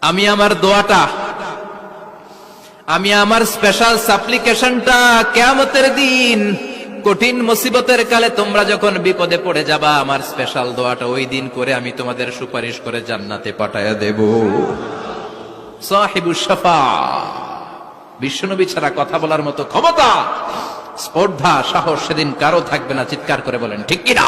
আমি আমার দোয়াটা, আমি আমার স্পেশাল সাপ্লিকেশনটা কিয়ামতের দিন কঠিন মুসিবতের কালে তোমরা যখন বিপদে পড়ে যাবা, আমার স্পেশাল দোয়াটা ওই দিন করে আমি তোমাদের সুপারিশ করে জান্নাতে পাঠায়া দেব। সাহিবুশ শাফা, বিশ্বনবী ছাড়া কথা বলার মতো ক্ষমতা, স্পর্ধা, সাহস সেদিন কারো থাকবে না। চিৎকার করে বলেন ঠিক কিনা?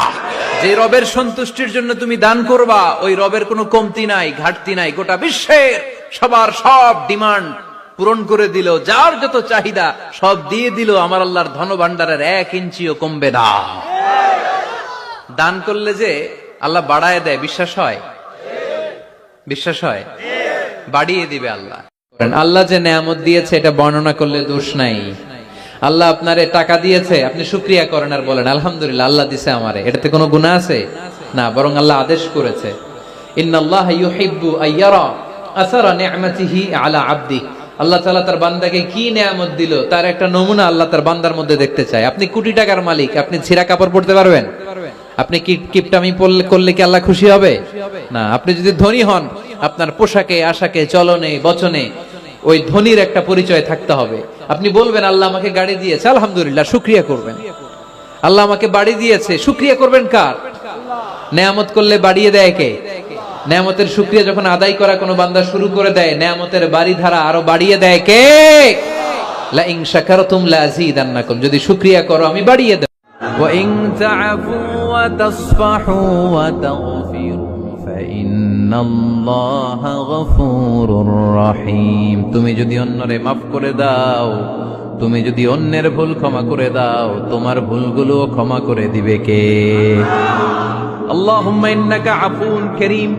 যে রবের সন্তুষ্টির জন্য তুমি দান করবা, ওই রবের কোনো কমতি নাই, ঘাটতি নাই। গোটা বিশ্বের সবার সব ডিমান্ড পূরণ করে দিল, যার যত চাহিদা সব দিয়ে দিল, আমার আল্লাহর ধন ভান্ডারের 1 ইঞ্চিও কমবে না। দান করলে যে আল্লাহ বাড়ায় দেয়, বিশ্বাস হয়? বিশ্বাস হয়? বাড়িয়ে দিবে আল্লাহ। আল্লাহ যে নেয়ামত দিয়েছে এটা বর্ণনা করলে দোষ নাই। আল্লাহ আপনারে টাকা দিয়েছে, আপনি শুকরিয়া করেন আর বলেন আলহামদুলিল্লাহ আল্লাহ দিছে আমারে, এটাতে কোনো গুনাহ আছে? না, বরং আল্লাহ আদেশ করেছে, ইন্নাল্লাহা ইউহিব্বু আইয়ারা আসারা নি'মাতিহি আলা আবদি। আল্লাহ তাআলা তার বান্দাকে কি নেয়ামত দিল তার একটা নমুনা আল্লাহ তার বান্দার মধ্যে দেখতে চায়। আপনি কোটি টাকার মালিক, আপনি ছিঁড়া কাপড় পরতে পারবেন? আপনি কিপটামি করলে কি আল্লাহ খুশি হবে? না। আপনি যদি ধনী হন, আপনার পোশাকে, আশাকে, চলনে, বচনে ওই ধনীর একটা পরিচয় থাকতে হবে। আপনি বলবেন আল্লাহ আমাকে গাড়ি দিয়েছে, আলহামদুলিল্লাহ, শুকরিয়া করবেন। আল্লাহ আমাকে বাড়ি দিয়েছে, শুকরিয়া করবেন কার? নেয়ামত করলে বাড়িয়ে দেয় কে? নেয়ামতের শুকরিয়া যখন আদায় করা কোনো বান্দা শুরু করে দেয়, নেয়ামতের বাড়ি ধারা আরো বাড়িয়ে দেয় কে? লা ইন শাকারতুম লা আযীদান্নাকুম, যদি শুকরিয়া করো আমি বাড়িয়ে দেব। ওয়া ইন তা'ফু ওয়া তাসফাহু ওয়া তাগফিরু ফাইন্নাল্লাহা গফুরুর রহিম। তুমি যদি অন্যরে মাফ করে দাও, তুমি যদি অন্যের ভুল ক্ষমা করে দাও, তোমার ভুলগুলো ক্ষমা করে দিবে কে? আল্লাহুম্মা ইন্নাকা আফুন কারীম।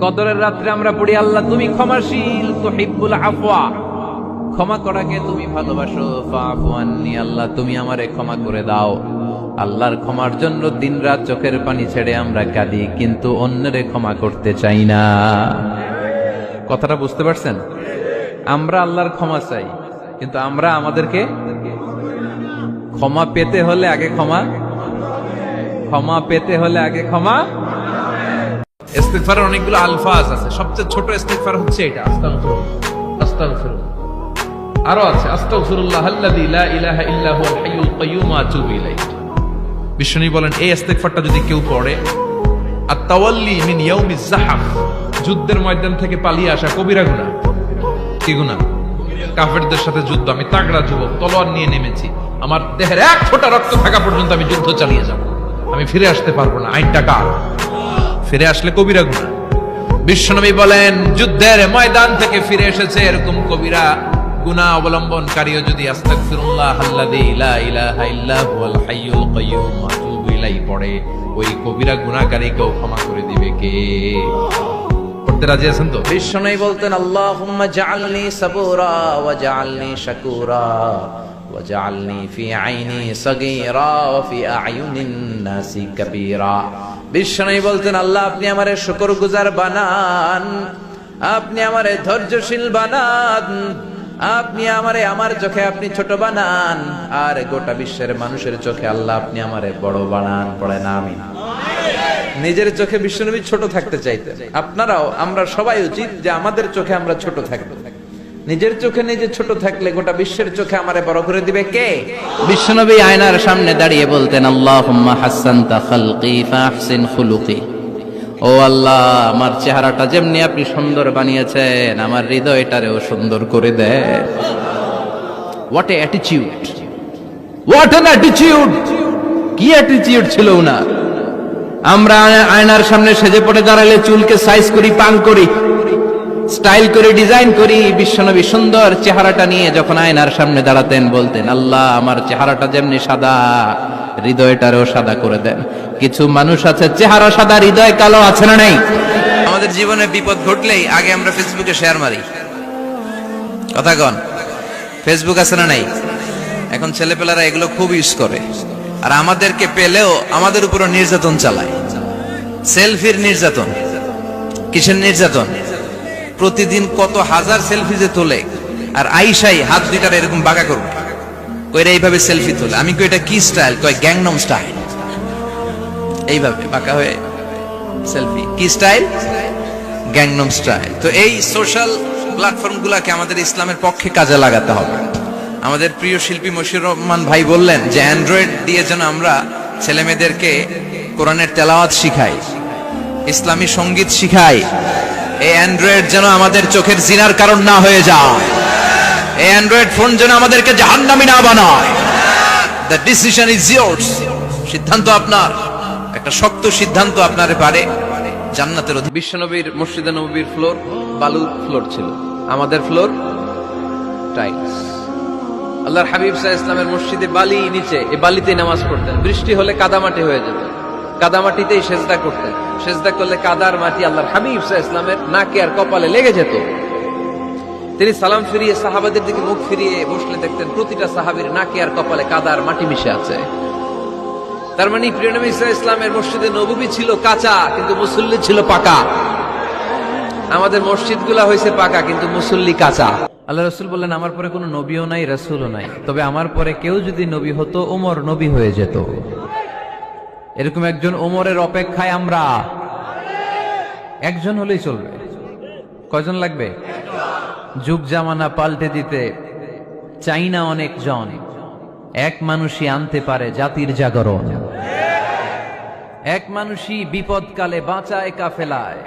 কদরের রাত্রে আমরা পড়ি আল্লাহ তুমি ক্ষমাশীল, তুহিব্বুল আফওয়া, ক্ষমা করাকে তুমি ভালোবাসো। ফাআফু আন্নি, আল্লাহ তুমি আমারে ক্ষমা করে দাও। আল্লাহর ক্ষমার জন্য দিনরাত চোখের পানি ছেড়ে আমরা কাঁদি, কিন্তু অন্যরে ক্ষমা করতে চাই না। কথাটা বুঝতে পারছেন? আমরা আল্লাহর ক্ষমা চাই, কিন্তু আমরা আমাদেরকে ক্ষমা পেতে হলে আগে ক্ষমা পেতে হলে আগে ক্ষমা। ইস্তিগফারের অনেকগুলো আলফাজ আছে, সবচেয়ে ছোট ইস্তিগফার হচ্ছে এটা, আস্তাগফিরুল্লাহ। আরো আছে আস্তাগফিরুল্লাহাল্লাযী লা ইলাহা ইল্লা হুয়াল হাইয়ুল কাইয়্যুম ওয়া আতুবু ইলাইহি। বিশ্বনবী বলেন এই ইস্তিগফারটা যদি কেউ পড়ে, আত-তাওয়াল্লি মিন ইয়াউমিজ যাহফ, যুদ্ধের ময়দান থেকে পালিয়ে আসা কবিরা গুনাহ। কি গুনাহ? কাফেরদের সাথে যুদ্ধ, আমি তাগড়া যুবক, তলোয়ার নিয়ে নেমেছি, আমার দেহের 1 ফোঁটা রক্ত থাকা পর্যন্ত আমি যুদ্ধ চালিয়ে যাব, আমি ফিরে আসতে পারবো না, আইনটা কার? ফিরে আসলে কবিরা গুনাহ। বিশ্বনবী বলেন যুদ্ধের ময়দান থেকে ফিরে এসেছে এরকম কবিরা গুনাহ অবলম্বনকারীও যদি আস্তাগফিরুল্লাহাল্লাযী লা ইলাহা ইল্লা হুয়াল হাইয়ুল কাইয়্যুম ওয়া আতুবু ইলাইহি পড়ে, ওই কবিরা গুনাহকারীকেও ক্ষমা করে দিবে কে? পড়তে রাজি আছেন তো? বিশ্বনবী বলতেন আল্লাহুম্মা জাআলনি সাবুরা ওয়া জাআলনি শাকুরা ওয়া জাআলনি ফি আইনি সাগীরা ওয়া ফি আ'য়ুনিন নাসি কাবীরা। বিশ্বনবী বলতেন আল্লাহ আপনি আমারে শুকরগুজার বানান, আপনি আমারে ধৈর্যশীল বানান, আপনি আমারে আমার চোখে আপনি ছোট বানান, আর গোটা বিশ্বের মানুষের চোখে আল্লাহ আপনি আমারে বড় বানান। পড়ে না আমিন। নিজের চোখে বিশ্বনবী ছোট থাকতে চাইতেন। আপনারাও, আমরা সবাই উচিত যে আমাদের চোখে আমরা ছোট থাকবো। নিজের চোখে নিজে ছোট থাকলে গোটা বিশ্বের চোখে আমারে বড় করে দিবে কে? বিশ্বনবী আয়নার সামনে দাঁড়িয়ে বলতেন আল্লাহুম্মা হাসানতা খালকি ফাহসিন খুলুকি। ও আল্লাহ, আমার চেহারাটা যেমনি আপনি সুন্দর বানিয়েছেন, আমার হৃদয়টারেও সুন্দর করে দেন। What a attitude, what an attitude! কি অ্যাটিটিউড ছিল উনার! আমরা আয়নার সামনে সেজে পড়ে দাঁড়ালে চুলকে সাইজ করি, পাং করি, স্টাইল করে, ডিজাইন করি। বিশ্বনবী সুন্দর চেহারাটা নিয়ে যখন আয়নার সামনে দাঁড়াতেন বলতেন আল্লাহ আমার চেহারাটা যেমনি সাদা, হৃদয়টারেও সাদা করে দেন। কিছু মানুষ আছে চেহারা সাদা, হৃদয় কালো, আছে না নাই? আমাদের জীবনে বিপদ ঘটলেই আগে আমরা ফেসবুকে শেয়ার মারি। কথা কন, ফেসবুক আছে না নাই? এখন ছেলেপেলারা এগুলো খুব ইউজ করে, আর আমাদেরকে পেলেও আমাদের উপর নির্যাতন চালায়। সেলফির নির্যাতন। কিসের নির্যাতন? প্রতিদিন কত হাজার সেলফি যে তোলে, আর আইসাই হাত দুইটার এরকম বাঁকা করবে, কইরা এইভাবে সেলফি তোলে। আমি কই এটা কি স্টাইল? কয় গ্যাংনম স্টাইল। এইভাবে বাঁকা হয়ে সেলফি। কি স্টাইল? Gangnam style. তো এই সোশ্যাল প্ল্যাটফর্মগুলোকে আমাদের ইসলামের পক্ষে কাজে লাগাতে হবে। আমাদের প্রিয় শিল্পী মশিউর রহমান ভাই বললেন যে অ্যান্ড্রয়েড দিয়ে যেন আমরা ছেলে মেয়েদেরকে কোরআনের তেলাওয়াত শিখাই, ইসলামী সঙ্গীত শিখাই। এই অ্যান্ড্রয়েড যেন আমাদের চোখের জিনার কারণ না হয়ে যায়, এই অ্যান্ড্রয়েড ফোন যেন আমাদেরকে জাহান্নামী না বানায়। দ্য ডিসিশন ইজ ইয়ার্স, সিদ্ধান্ত আপনার, একটা শক্ত সিদ্ধান্ত আপনার পারে জান্নাতের অধিকারী। বিশ্বনবীর মসজিদে নববীর ফ্লোর বালু ফ্লোর ছিল, আমাদের ফ্লোর টাইলস। আল্লাহর হাবিব সাল্লাল্লাহু আলাইহি ইসলামের মসজিদে বালি নিচে, এই বালিতেই নামাজ পড়তেন। বৃষ্টি হলে কাদামাটি হয়ে যেত, কাদামাটিতেই সেজদা করতেন। সেজদা করলে কাদার মাটি আল্লাহর হাবিব সাল্লাল্লাহু আলাইহি ইসলামের নাকে আর কপালে লেগে যেত। তিনি সালাম ফিরিয়ে সাহাবাদের দিকে মুখ ফিরিয়ে বসলে দেখতেন প্রতিটা সাহাবীর নাকে আর কপালে কাদার মাটি মিশে আছে। তার মানে প্রিয় নবী সাল্লাল্লাহু আলাইহি ইসলামের মসজিদে নববী ছিল কাঁচা, কিন্তু মুসল্লি ছিল পাকা। আমাদের মসজিদগুলা হয়েছে পাকা, কিন্তু মুসল্লি কাঁচা। আল্লাহ রাসূল বললেন, আমার পরে কোনো নবীও নাই, রাসূলও নাই, তবে আমার পরে কেউ যদি নবী হতো, ওমর নবী হয়ে যেত। এরকম একজন ওমরের অপেক্ষায় আমরা। একজন হলেই চলবে। কয়জন লাগবে? যুগ জামানা পাল্টে দিতে চাই না অনেক জন, এক মানুষই আনতে পারে জাতির জাগরণ। এক মানুষই বিপদকালে বাঁচায় কাফেলায়,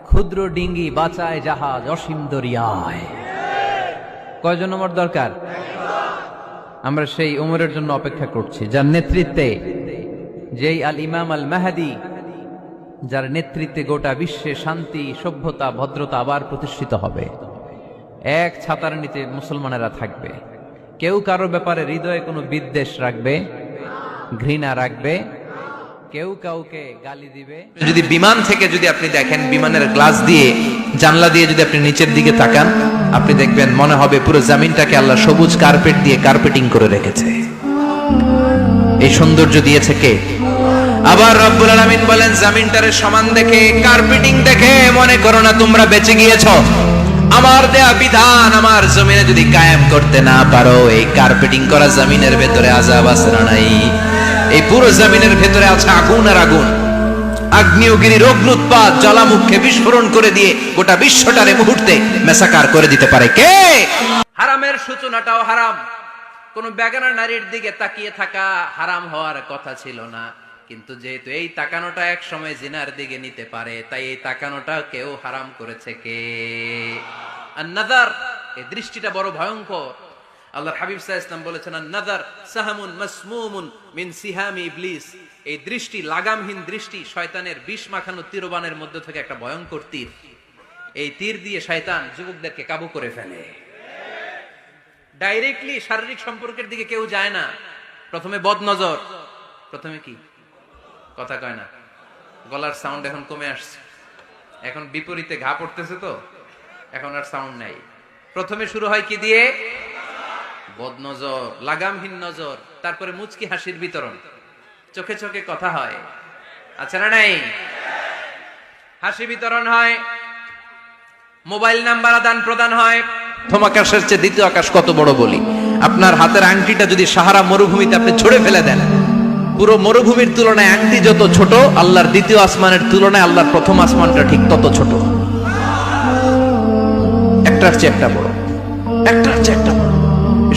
ক্ষুদ্র ডিঙ্গি বাঁচায় জাহাজ অসীম দরিয়ায়। কয়জন ওমর দরকার? আমরা সেই ওমরের জন্য অপেক্ষা করছি, যার নেতৃত্বে, যেই আল ইমাম আল মাহদি, যার নেতৃত্বে গোটা বিশ্বে শান্তি, সভ্যতা, ভদ্রতা আবার প্রতিষ্ঠিত হবে। এক ছাতার নিচে মুসলমানেরা থাকবে, কেউ কারো ব্যাপারে হৃদয়ে কোনো বিদ্বেষ রাখবে, ঘৃণা রাখবে, কেউ কাউকে গালি দিবে। যদি বিমান থেকে যদি আপনি দেখেন, বিমানের গ্লাস দিয়ে, জানলা দিয়ে যদি আপনি নিচের দিকে তাকান, আপনি দেখবেন মনে হবে পুরো জমিনটাকে আল্লাহ সবুজ কার্পেট দিয়ে কার্পেটিং করে রেখেছে। এই সৌন্দর্য দিয়েছে কে? আবার রব্বুল আলামিন বলেন, জমিনটারে সমান দেখে, কার্পেটিং দেখে মনে করো না তোমরা বেঁচে গিয়েছো। আমার দেয়া বিধান আমার জমিনে যদি কায়েম করতে না পারো, এই কার্পেটিং করা জমিনের ভেতরে আযাব আছে না নাই? এই পুরো জমিনের ভেতরে আছে আগুন আর আগুন। আগ্নেয়গিরির অগ্নুৎপাত জ্বালামুখে বিস্ফোরণ করে দিয়ে গোটা বিশ্বটারে মুহূর্তে মেসাকার করে দিতে পারে কে? হারামের সূচনাটাও হারাম। কোন বেগানা নারীর দিকে তাকিয়ে থাকা হারাম হওয়ার কথা ছিল না, কিন্তু যেহেতু এই তাকানোটা এক সময় জিনার দিকে নিতে পারে, তাই এই তাকানোটা কেউ হারাম করেছে কে? আন-নাযার, এই দৃষ্টিটা বড় ভয়ঙ্কর। আল্লাহর হাবিব সাল্লাল্লাহু আলাইহি ওয়াসাল্লাম বলেছেন, আন-নাযার সাহামুন মাসমুমুন মিন সিহামি ইবলিস। এই দৃষ্টি, লাগামহীন দৃষ্টি, শয়তানের বিষ মাখানো তীরবানের মধ্যে থেকে একটা ভয়ঙ্কর তীর। এই তীর দিয়ে শয়তান যুবকদেরকে কাবু করে ফেলে। ডাইরেক্টলি শারীরিক সম্পর্কের দিকে কেউ যায় না, প্রথমে বদনজর, প্রথমে কি কথা কয় না, গলার সাউন্ড এখন কমে আসছে, এখন বিপরীতে ঘা পড়তেছে, তো এখন আর সাউন্ড নাই। প্রথমে শুরু হয় কি দিয়ে? বদনজর, লাগামহীন নজর। তারপরে মুচকি হাসির বিতরণ, চোখে চোখে কথা হয়, আচ্ছা না নাই? হাসি বিতরণ হয়, মোবাইল নাম্বার আদান প্রদান হয়। প্রথম আকাশের চেয়ে দ্বিতীয় আকাশ কত বড় বলি। আপনার হাতের আংটিটা যদি সাহারা মরুভূমিতে আপনি ছড়ে ফেলে দেন, পুরো মরুভূমির তুলনায় আংটি যত ছোট, আল্লাহর দ্বিতীয় আসমানের তুলনায় আল্লাহর প্রথম আসমানটা ঠিক তত ছোট। একটার চেয়ে একটা বড়, একটার চেয়ে একটা বড়।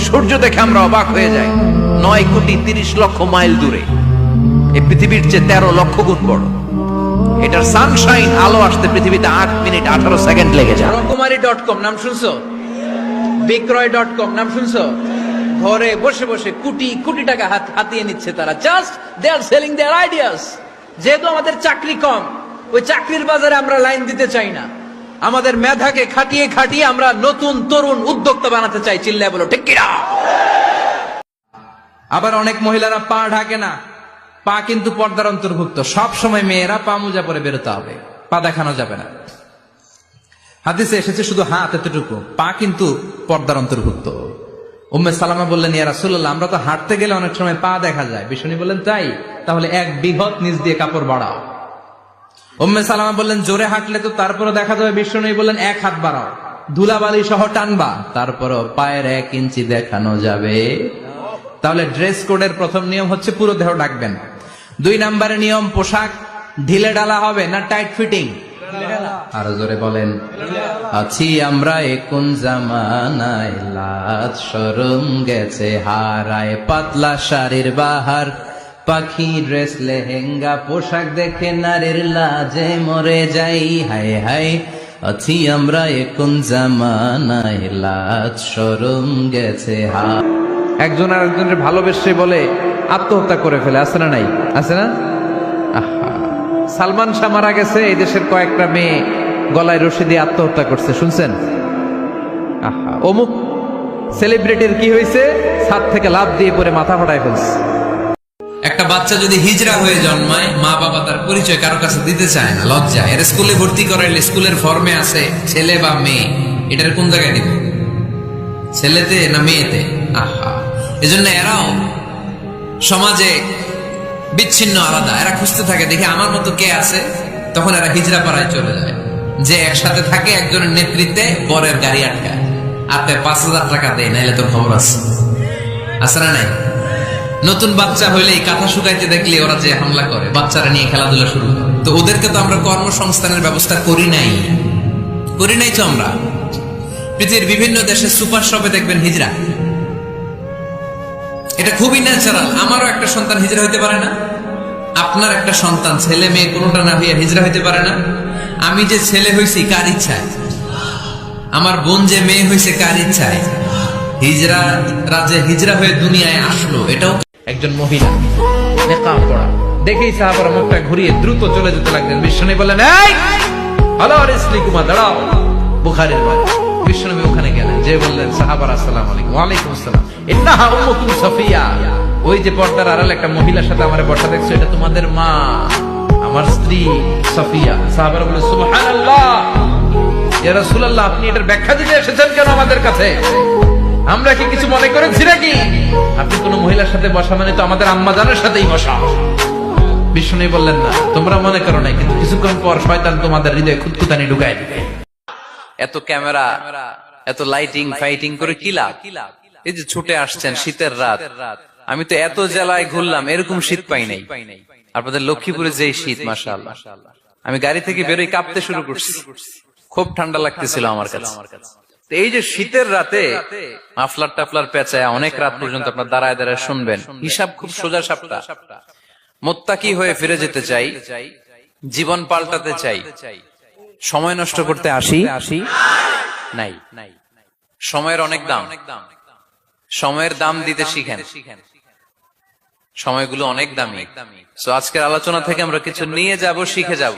সূর্য দেখে আমরা অবাক হয়ে যাই, 9,30,00,000 মাইল দূরে। এই পৃথিবীর চেয়ে 13 লক্ষ গুণ বড়। এটার সানশাইন, আলো আসতে পৃথিবীতে 8 মিনিট 18 সেকেন্ড লেগে যায়। রকমারি.com নাম শুনছো? বিক্রয়.com নাম শুনছো? ঘরে বসে বসে কোটি কোটি টাকা হাতিয়ে নিচ্ছে তারা, just they are selling their ideas. যেহেতু আমাদের চাকরি কম, ওই চাকরির বাজারে আমরা লাইন দিতে চাই না। আমাদের মেধাকে খাটিয়ে খাটিয়ে আমরা নতুন তরুণ উদ্যোক্তা বানাতে চাই। চিল্লায় বলো ঠিক কিনা? আবার অনেক মহিলারা পা ঢাকে না, পা কিন্তু পর্দার অন্তর্ভুক্ত। সব সময় মেয়েরা পা মোজা পরে বেরোতে হবে, পা দেখানো যাবে না। হাদিসে এসেছে শুধু হাত এতটুকু, পা কিন্তু পর্দার অন্তর্ভুক্ত। উম্মে সালামা বললেন, ইয়া রাসূলুল্লাহ, আমরা তো হাঁটতে গেলে অনেক সময় পা দেখা যায়। বিষ্ণু বললেন, তাই? তাহলে 1 বিঘত নিচ দিয়ে কাপড় বাড়াও। উম্মে সালামা বললেন, জোরে হাঁটলে তো তারপরে দেখা যাবে। বিষ্ণু বললেন, 1 হাত বাড়াও, ধুলাবালি সহ টানবা, তারপরও পায়ের 1 ইঞ্চি দেখানো যাবে। তাহলে ড্রেস কোডের প্রথম নিয়ম হচ্ছে পুরো দেহ ঢাকবেন। 2 নম্বরের নিয়ম, পোশাক ঢিলে ঢালা হবে না টাইট ফিটিং। আরো জোরে বলেন। আছি আমরা কোন জামানায়, লাজ শরম গেছে হারায়, পাতলা শাড়ির বাহার, পাখি ড্রেস লেহেঙ্গা, পোশাক দেখে নারীর লাজে মরে যাই, হায় হায়। আছি আমরা কোন জামানায়, লাজ শরম গেছে হার। একজন আর একজনের ভালোবেসে বলে আত্মহত্যা করে ফেলে, আছে না নাই? আছে না? আহা, সালমান শাহ মারা গেছে, এই দেশের কয়েকটা মেয়ে গলায় রশি দিয়ে আত্মহত্যা করছে, শুনছেন? আহা, অমুক সেলিব্রিটির কি হয়েছে, ছাদ থেকে লাফ দিয়ে পরে মাথা ফাটায় ফেলছে। একটা বাচ্চা যদি হিজড়া হয়ে জন্মায়, মা বাবা তার পরিচয় কারো কাছে দিতে চায় না, লজ্জা। এর স্কুলে ভর্তি করাইলে স্কুলের ফর্মে আছে ছেলে বা মেয়ে, এটার কোন জায়গায় দিবে? ছেলেতে না মেয়েতে? আহা, এজন্য এরাও সমাজে বিচ্ছিন্ন, আলাদা। এরা খুঁজতে থাকে, দেখে আমার মতো কে আছে, তখন এরা হিজড়া পাড়ায় চলে যায়, যে একসাথে থাকে একজনের নেতৃত্বে, বরের গাড়ি আটকায়, আর 5,000 টাকা দেয়, নাইলে তোর খবর আছে। আছে না নাই? নতুন বাচ্চা হইলেই কাঁথা শুকাইতে দেখলে ওরা যে হামলা করে, বাচ্চারা নিয়ে খেলাধুলা শুরু করে। তো ওদেরকে তো আমরা কর্মসংস্থানের ব্যবস্থা করি নাই তো আমরা। পৃথিবীর বিভিন্ন দেশে সুপার শপে দেখবেন হিজড়া, এটা খুবই ন্যাচারাল। আমারও একটা সন্তান হিজড়া হইতে পারে না? আপনার একটা সন্তান, ছেলে মেয়ে কোনোটা না হইয়া হিজড়া হইতে পারে না? আমি যে ছেলে হইছি কার ইচ্ছায়? আমার বোন যে মেয়ে হইছে কার ইচ্ছায়? হিজড়া রাজে হিজড়া হয়ে দুনিয়ায় আসলো, এটাও একজন মহিলা নেকাব পড়া দেখেই সাহাবারা মুখটা ঘুরিয়ে দ্রুত চলে যেতে লাগলেন। বিশ্বনবী বললেন, এই হ্যালো রিসলিকুমা, দাঁড়াও। বুখারীর বই। বিশ্বনবী ওখানে গেলেন, যে বললেন সাহাবারা আসসালামু আলাইকুম। ওয়া আলাইকুম আসসালাম। ইন্নাহা উম্মুকুম সাফিয়া, ওই যে পর্দার আড়ালে একটা মহিলার সাথে আমারে বসা দেখছো, এটা তোমাদের মা, আমার স্ত্রী সাফিয়া। সাহাবারা বললেন, সুবহানাল্লাহ, ইয়া রাসূলুল্লাহ, আপনি এটার ব্যাখ্যা দিতে এসেছেন কেন আমাদের কাছে? আমরা কি কিছু মনে করেছি নাকি? আপনি কোন মহিলার সাথে বসা মানে তো আমাদের আম্মা জানের সাথেই বসা। বিষ্ণু বললেন, না তোমরা মনে করো নাই, কিন্তু কিছুক্ষণ পর শয়তান তোমাদের হৃদয়ে খুঁতখুঁতানি ঢুকায় দিবে। এত ক্যামেরা, এত লাইটিং ফাইটিং করে কি লাভ? এই যে ছুটে আসছেন শীতের রাত, আমি তো এত জেলায় ঘুরলাম, এরকম শীত পাই নাই। আপনাদের লক্ষ্মীপুরে যে শীত, মাশাআল্লাহ, আমি গাড়ি থেকে বেরোই কাঁপতে শুরু করছি, খুব ঠান্ডা লাগতেছিল আমার কাছে। এই যে শীতের রাতে মাফলার টাফলার পেঁচায় অনেক রাত পর্যন্ত আপনার দাঁড়ায় দাঁড়ায় শুনবেন, হিসাব খুব সোজা সাপটা। মোত্তাকি হয়ে ফিরে যেতে চাই, জীবন পাল্টাতে চাই, সময় নষ্ট করতে আসি নাই। সময়ের অনেক দাম, সময়ের দাম দিতে শিখেন, সময়গুলো অনেক দামি। সো আজকের আলোচনা থেকে আমরা কিছু নিয়ে যাব, শিখে যাব,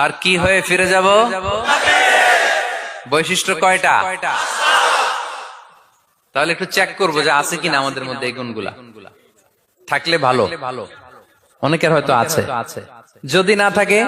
আর কি হয়ে ফিরে যাব? বৈশিষ্ট্য কয়টা? তাহলে একটু চেক করবো যে আছে কিনা আমাদের মধ্যে এই গুণগুলা। থাকলে ভালো, অনেকের হয়তো আছে। যদি না থাকে